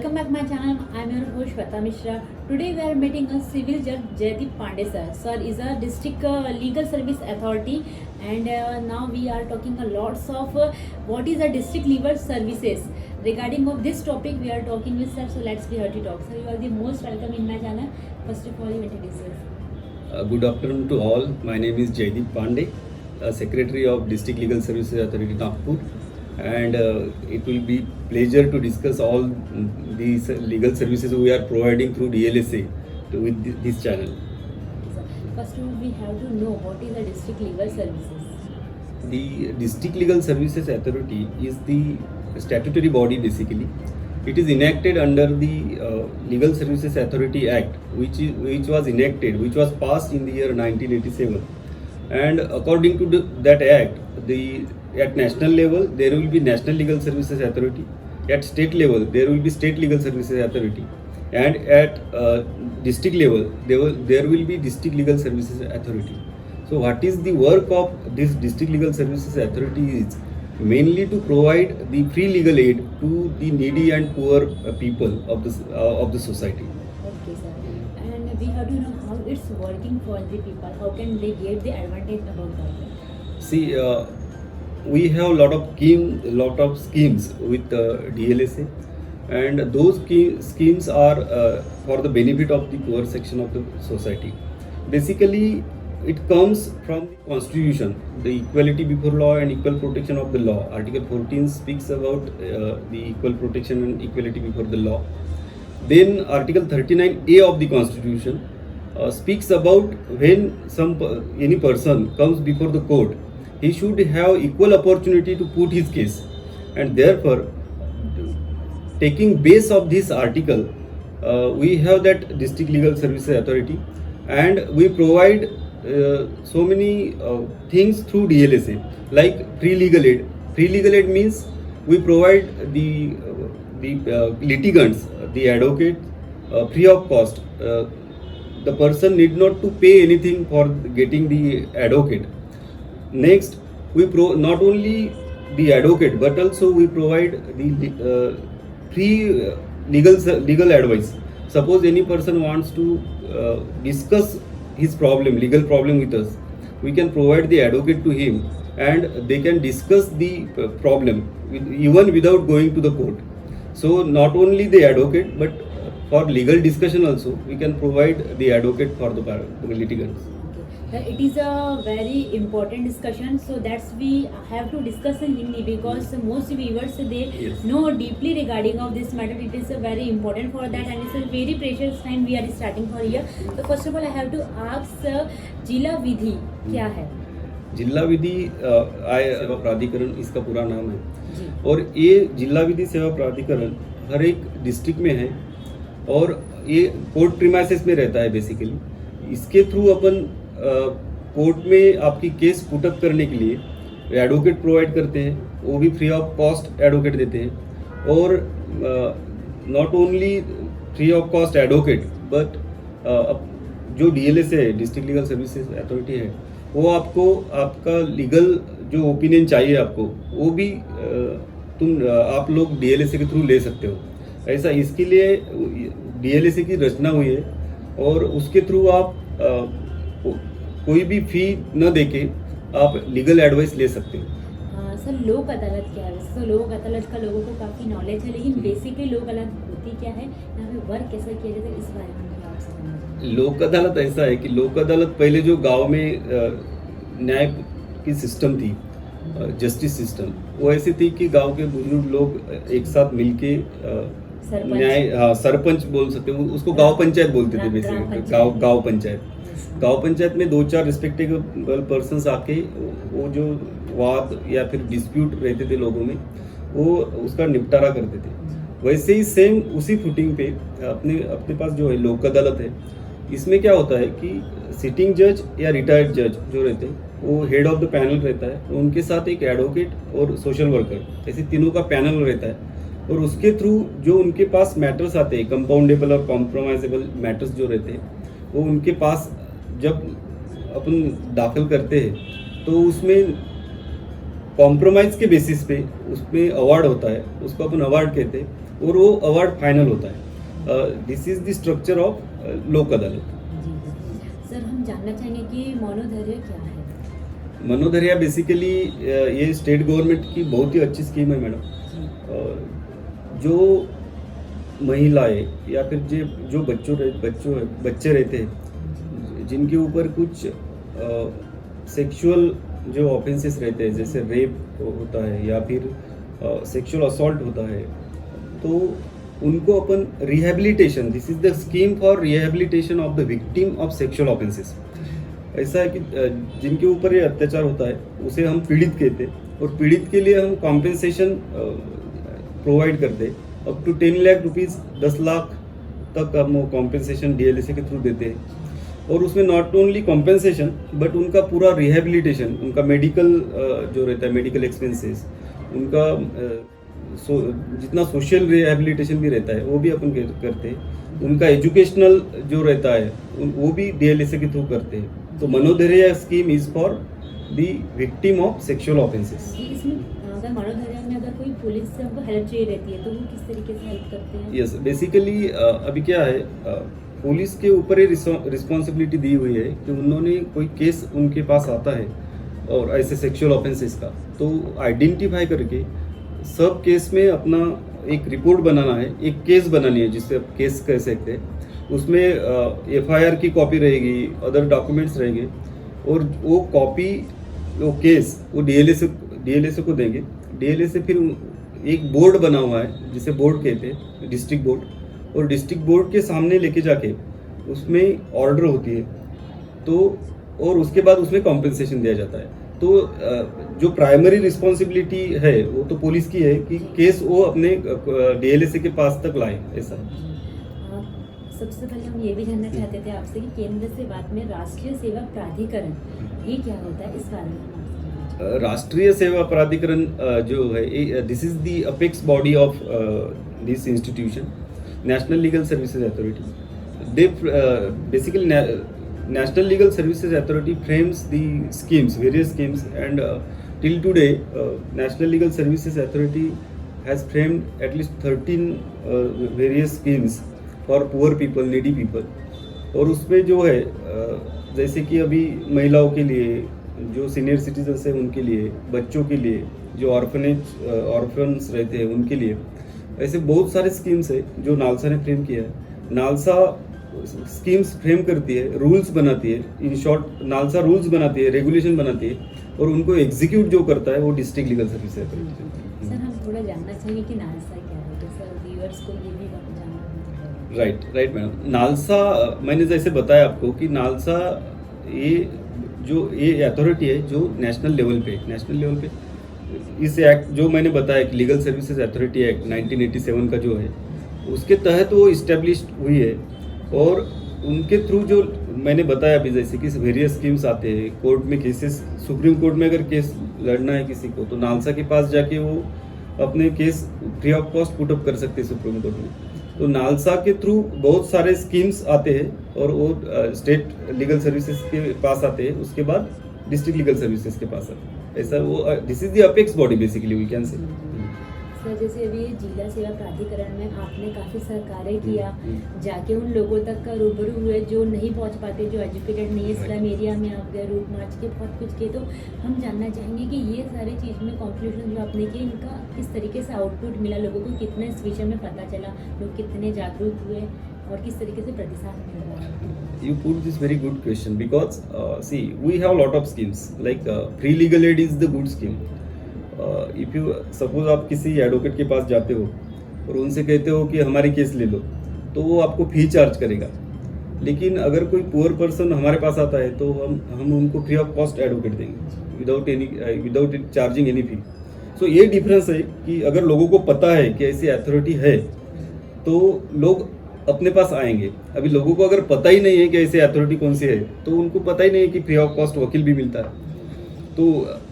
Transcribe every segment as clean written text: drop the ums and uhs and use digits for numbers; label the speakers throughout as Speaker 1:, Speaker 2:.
Speaker 1: Welcome back my channel. I am your host Shweta Mishra. Today we are meeting a civil judge Jaideep Pandey sir. Sir is a district legal service authority, and now we are talking a lots of what is a district legal services. Regarding of this topic we are talking with sir. So let's be here to talk. Sir, you are the most welcome in my channel. First of all, you introduce yourself.
Speaker 2: Good afternoon to all. My name is Jaideep Pandey, Secretary of District Legal Services Authority Nagpur, and it will be pleasure to discuss all these legal services we are providing through DLSA with this channel.
Speaker 1: Sir, first of all, we have to know what is a district legal services.
Speaker 2: The District Legal Services Authority is the statutory body basically. It is enacted under the Legal Services Authority Act, which was passed in the year 1987. And according to that act, at national level there will be National Legal Services Authority. At state level there will be State Legal Services Authority, and at district level there will be District Legal Services Authority. So what is the work of this District Legal Services Authority is mainly to provide the free legal aid to the needy and poor people of the society.
Speaker 1: Okay, sir. And we have to know how it's working for the people. How can they get the advantage about that?
Speaker 2: See, we have a lot of schemes with DLSA, and those schemes are for the benefit of the poor section of the society. Basically, it comes from the Constitution, the equality before law and equal protection of the law. Article 14 speaks about the equal protection and equality before the law. Then Article 39A of the Constitution speaks about when any person comes before the court, he should have equal opportunity to put his case, and therefore taking base of this article, we have that District Legal Services Authority, and we provide so many things through DLSA, like free legal aid. Free legal aid means we provide the litigants, the advocate, free of cost. The person need not to pay anything for getting the advocate. Next, we not only the advocate but also we provide the free legal advice. Suppose any person wants to discuss his legal problem with us, we can provide the advocate to him, and they can discuss the problem even without going to the court. So not only the advocate, but for legal discussion also we can provide the advocate for the litigants.
Speaker 1: It is a very important discussion, so that's we have to discuss in Hindi, because most viewers they know deeply regarding of this matter. It is very important for that, and it's a very precious time we are starting for here. So first of all, I have to ask जिला विधि क्या है?
Speaker 2: जिला विधि आय सेवा प्राधिकरण इसका पूरा नाम है, और ये जिला विधि सेवा प्राधिकरण हर एक डिस्ट्रिक्ट में है, और ये कोर्ट प्रीमाइसेस में रहता है बेसिकली. इसके थ्रू अपन कोर्ट में आपकी केस पुटअप करने के लिए एडवोकेट प्रोवाइड करते हैं, वो भी फ्री ऑफ कॉस्ट एडवोकेट देते हैं. और not only free of cost advocate, but जो DLSA है, डिस्ट्रिक्ट लीगल सर्विसेज अथॉरिटी है, वो आपको आपका लीगल जो ओपिनियन चाहिए आपको, वो भी आप लोग DLSA के थ्रू ले सकते हो. ऐसा इसके लिए DLSA की रचना हुई है, और उसके थ्रू आप कोई भी फी न देके आप लीगल एडवाइस ले सकते हो.
Speaker 1: सर, लोक अदालत क्या है? तो लोक अदालत का लोगों को काफ़ी नॉलेज है, लेकिन बेसिकली लोक अदालत होती क्या है, यहाँ पे वर्क कैसे किया जाता है, इस बारे में आप समझें.
Speaker 2: लोक अदालत ऐसा है कि लोक अदालत पहले जो गांव में न्याय की सिस्टम थी, जस्टिस सिस्टम, वो ऐसी थी कि गांव के बुजुर्ग लोग एक साथ मिलके न्याय, सरपंच बोल सकते हो उसको, गांव पंचायत बोलते थे बेसिकली. गांव पंचायत में 2-4 रिस्पेक्टेबल पर्सन्स आके वो जो वाद या फिर डिस्प्यूट रहते थे लोगों में, वो उसका निपटारा करते थे. वैसे ही सेम उसी फुटिंग पे अपने पास जो है लोक अदालत है. इसमें क्या होता है कि सिटिंग जज या रिटायर्ड जज जो रहते हैं, वो हेड ऑफ द पैनल रहता है, तो उनके साथ एक एडवोकेट और सोशल वर्कर, ऐसे तीनों का पैनल रहता है. और उसके थ्रू जो उनके पास मैटर्स आते हैं, कंपाउंडेबल और कॉम्प्रोमाइजेबल मैटर्स जो रहते हैं, वो उनके पास जब अपन दाखिल करते हैं, तो उसमें कॉम्प्रोमाइज़ के बेसिस पे उसमें अवार्ड होता है, उसको अपन अवार्ड कहते हैं. और वो अवार्ड फाइनल होता है. This is the structure of लोक अदालत.
Speaker 1: जी सर, हम जानना चाहेंगे कि मनोधैर्य क्या है?
Speaker 2: मनोधैर्य बेसिकली ये स्टेट गवर्नमेंट की बहुत ही अच्छी स्कीम है मैडम. जो महिलाएं या फिर जो बच्चे रहते हैं जिनके ऊपर कुछ सेक्सुअल जो ऑफेंसेस रहते हैं, जैसे रेप होता है या फिर सेक्सुअल असॉल्ट होता है, तो उनको अपन rehabilitation, this is the scheme for rehabilitation of the victim of sexual offences. ऐसा है कि जिनके ऊपर ये अत्याचार होता है उसे हम पीड़ित कहते हैं, और पीड़ित के लिए हम कॉम्पेंसेशन प्रोवाइड करते हैं. Up to 10 lakh rupees, 10 lakh तक हम कॉम्पेंसेशन DLSA के थ्रू देते हैं. और उसमें नॉट ओनली कॉम्पेंसेशन बट उनका पूरा रिहैबिलिटेशन, उनका मेडिकल जो रहता है, मेडिकल एक्सपेंसेस, उनका जितना सोशल रिहैबिलिटेशन भी रहता है वो भी अपन करते हैं. उनका एजुकेशनल जो रहता है वो भी DLSA के थ्रू करते हैं. तो मनोधैर्य scheme is for the victim of sexual offences.
Speaker 1: इसमें अगर मनोधैर्य में अगर कोई पुलिस से हमको हेल्प चाहिए रहती है तो वो किस तरीके से हेल्प करते हैं?
Speaker 2: यस, बेसिकली अभी क्या है, पुलिस के ऊपर ये रिस्पॉन्सिबिलिटी दी हुई है कि उन्होंने कोई केस उनके पास आता है और ऐसे सेक्सुअल ऑफेंसेस का, तो आइडेंटिफाई करके सब केस में अपना एक रिपोर्ट बनाना है, एक केस बनानी है जिससे आप केस कह सकते हैं. उसमें FIR की कॉपी रहेगी, अदर डॉक्यूमेंट्स रहेंगे, और वो कॉपी, वो केस वो DLSA को देंगे. DLSA फिर एक बोर्ड बना हुआ है जिसे बोर्ड कहते हैं, डिस्ट्रिक्ट बोर्ड, और डिस्ट्रिक्ट बोर्ड के सामने लेके जाके उसमें ऑर्डर होती है, तो और उसके बाद उसमें कॉम्पेंसेशन दिया जाता है. तो जो प्राइमरी रिस्पॉन्सिबिलिटी है वो तो पुलिस की है कि केस वो अपने DLSA के पास तक लाए. ऐसा है.
Speaker 1: सबसे पहले हम ये भी जानना चाहते थे आपसे कि केंद्र से बाद में राष्ट्रीय सेवा प्राधिकरण ये क्या होता है, इस बारे में?
Speaker 2: राष्ट्रीय सेवा प्राधिकरण जो है, this is the apex body of this institution, national legal services authority. They basically National Legal Services Authority frames the schemes, various schemes, and till today, National Legal Services Authority has framed at least 13 various schemes for poor people, needy people. और उसमें जो है जैसे कि अभी महिलाओं के लिए, जो सीनियर सिटीजन्स हैं उनके लिए, बच्चों के लिए, जो ऑर्फन्स रहते हैं उनके लिए, ऐसे बहुत सारे स्कीम्स है जो नालसा ने फ्रेम किया है. नालसा स्कीम्स फ्रेम करती है, रूल्स बनाती है, इन शॉर्ट नालसा रूल्स बनाती है, रेगुलेशन बनाती है, और उनको एग्जीक्यूट जो करता है वो डिस्ट्रिक्ट लीगल सर्विस है.
Speaker 1: सर, हम थोड़ा जानना चाहेंगे कि नालसा क्या है, तो सर व्यूअर्स को ये भी जानना है.
Speaker 2: Right madam. नालसा, मैंने जैसे बताया आपको कि नालसा ये अथॉरिटी है जो नेशनल लेवल पे इस एक्ट जो मैंने बताया कि लीगल सर्विसेज अथॉरिटी एक्ट 1987 का जो है, उसके तहत वो इस्टेब्लिश्ड हुई है. और उनके थ्रू जो मैंने बताया अभी, जैसे कि वेरियस स्कीम्स आते हैं, कोर्ट में केसेस, सुप्रीम कोर्ट में अगर केस लड़ना है किसी को, तो नालसा के पास जाके वो अपने case free of cost put up कर सकते हैं सुप्रीम कोर्ट में. तो नालसा के थ्रू बहुत सारे स्कीम्स आते हैं और वो स्टेट लीगल सर्विसेज के पास आते हैं, उसके बाद डिस्ट्रिक्ट लीगल सर्विसेज के पास आते हैं. ऐसा वो this is the apex body basically we can say.
Speaker 1: Sir, जैसे अभी जिला सेवा प्राधिकरण में आपने काफ़ी सहकार्य किया, जाके उन लोगों तक का रूबरू हुए जो नहीं पहुंच पाते, जो एजुकेटेड नहीं है, स्लम एरिया में आप गए, रूट मार्च के बहुत कुछ किए. तो हम जानना चाहेंगे कि ये सारे चीज़ में कॉन्क्लूजन जो आपने किए, इनका किस तरीके से आउटपुट मिला, लोगों को कितना इस विषय में पता चला, लोग कितने जागरूक हुए और किस तरीके से प्रतिसाद मिल रहा है?
Speaker 2: You put this very good question because see, we have a lot of schemes like free legal aid is the good scheme. If you suppose आप किसी एडवोकेट के पास जाते हो और उनसे कहते हो कि हमारी केस ले लो, तो वो आपको फी चार्ज करेगा. लेकिन अगर कोई पुअर पर्सन हमारे पास आता है तो हम उनको फ्री ऑफ कॉस्ट एडवोकेट देंगे विदाउट चार्जिंग एनी फी. सो ये डिफरेंस है कि अगर लोगों को पता है कि ऐसी अथॉरिटी है तो लोग अपने पास आएंगे. अभी लोगों को अगर पता ही नहीं है कि ऐसी अथॉरिटी कौन सी है, तो उनको पता ही नहीं है कि फ्री ऑफ कॉस्ट वकील भी मिलता है. So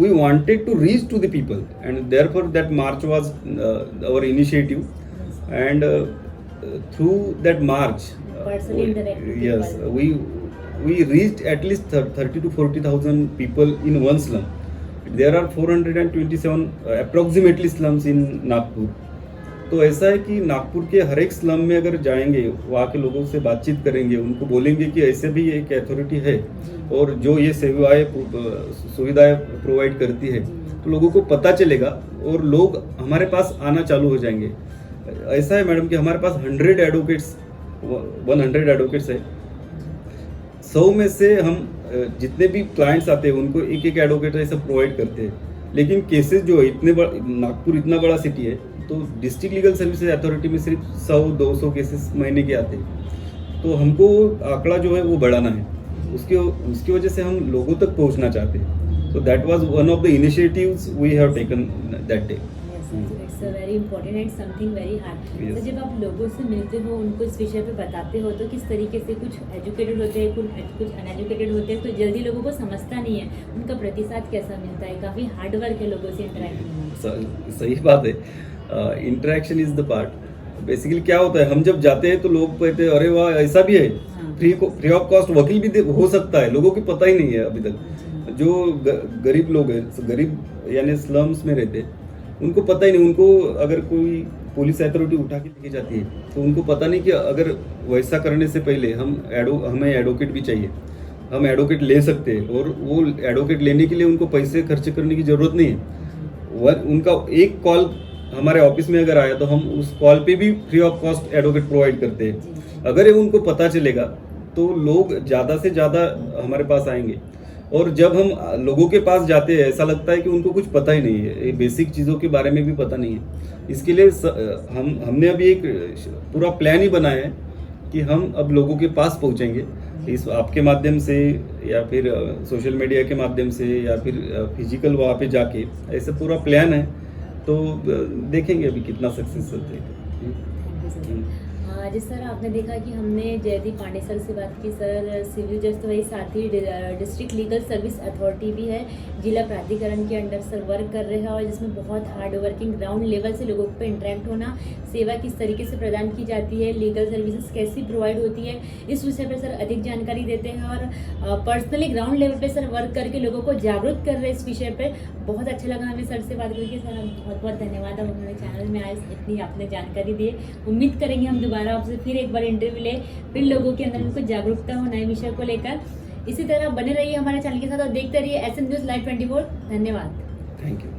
Speaker 2: we wanted to reach to the people, and therefore that march was our initiative, and through that march, yes, we reached at least 30 to 40,000 people in one slum. There are 427 approximately slums in Nagpur. तो ऐसा है कि नागपुर के हर एक slum में अगर जाएंगे, वहाँ के लोगों से बातचीत करेंगे, उनको बोलेंगे कि ऐसे भी एक अथॉरिटी है और जो ये सुविधाएं प्रोवाइड करती है, तो लोगों को पता चलेगा और लोग हमारे पास आना चालू हो जाएंगे। ऐसा है मैडम कि हमारे पास 100 एडवोकेट्स है। 100 में से हम जितने भी क्लाइंट्स आते हैं उनको एक एक एडवोकेट ऐसा प्रोवाइड करते हैं। लेकिन केसेस जो है नागपुर इतना बड़ा सिटी है, तो डिस्ट्रिक्ट लीगल सर्विसेज अथॉरिटी में सिर्फ 100-200 केसेस महीने के आते हैं। तो हमको आंकड़ा जो है वो बढ़ाना है, उसकी वजह से हम लोगों तक पहुंचना चाहते हैं। तो that was one of the initiatives we have taken that day.
Speaker 1: It's very important and something very hard.
Speaker 2: Yes.
Speaker 1: तो जब आप लोगों से मिलते हो, उनको इस विषय पे बताते हो, तो किस तरीके से कुछ एजुकेटेड होते हैं, कुछ अनएजुकेटेड होते हैं, तो जल्दी लोगों को समझता नहीं है, उनका प्रतिसाद कैसा मिलता है? काफ़ी हार्ड वर्क है लोगों से इंटरेक्ट करना।
Speaker 2: सही बात है, interaction is the part. Basically क्या होता है, हम जब जाते हैं तो लोग कहते हैं अरे वाह ऐसा भी है,
Speaker 1: हाँ।
Speaker 2: फ्री ऑफ कॉस्ट वकील भी हो सकता है। लोगों को पता ही नहीं है अभी तक। जो गरीब लोग हैं, गरीब यानी स्लम्स में रहते हैं, उनको पता ही नहीं। उनको अगर कोई पुलिस अथॉरिटी उठा के लेके जाती है तो उनको पता नहीं कि अगर वैसा करने से पहले हमें एडवोकेट भी चाहिए, हम एडवोकेट ले सकते हैं, और वो एडवोकेट लेने के लिए उनको पैसे खर्च करने की ज़रूरत नहीं है। उनका एक कॉल हमारे ऑफिस में अगर आया तो हम उस कॉल पे भी free of cost advocate provide करते हैं। अगर ये उनको पता चलेगा तो लोग ज़्यादा से ज़्यादा हमारे पास आएंगे। और जब हम लोगों के पास जाते हैं, ऐसा लगता है कि उनको कुछ पता ही नहीं है, बेसिक चीज़ों के बारे में भी पता नहीं है। इसके लिए हमने अभी एक पूरा प्लान ही बनाया है कि हम अब लोगों के पास पहुंचेंगे, इस आपके माध्यम से या फिर सोशल मीडिया के माध्यम से या फिर फिजिकल वहाँ पे जाके, ऐसा पूरा प्लान है। तो देखेंगे अभी कितना सक्सेस होते हैं।
Speaker 1: जिस तरह आपने देखा कि हमने जयदीप पांडे सर से बात की। सर सिविल जज तो वही, साथ ही डिस्ट्रिक्ट लीगल सर्विस अथॉरिटी भी है, जिला प्राधिकरण के अंडर सर वर्क कर रहे हैं, और जिसमें बहुत हार्ड वर्किंग ग्राउंड लेवल से लोगों पे इंटरेक्ट होना, सेवा किस तरीके से प्रदान की जाती है, लीगल सर्विसेज कैसी प्रोवाइड होती है, इस विषय पर सर अधिक जानकारी देते हैं। और पर्सनली ग्राउंड लेवल पे सर वर्क करके लोगों को जागरूक कर रहे हैं इस विषय पर। बहुत अच्छा लगा हमें सर से बात करके। सर बहुत बहुत धन्यवाद, आप हमारे चैनल में आए, इतनी आपने जानकारी दी। उम्मीद करेंगे हम दोबारा आपसे फिर एक बार इंटरव्यू ले, फिर लोगों के अंदर उनको जागरूकता हो नए विषय को लेकर। इसी तरह बने रहिए हमारे चैनल के साथ और देखते रहिए SN न्यूज़ लाइव 24। धन्यवाद।
Speaker 2: Thank you.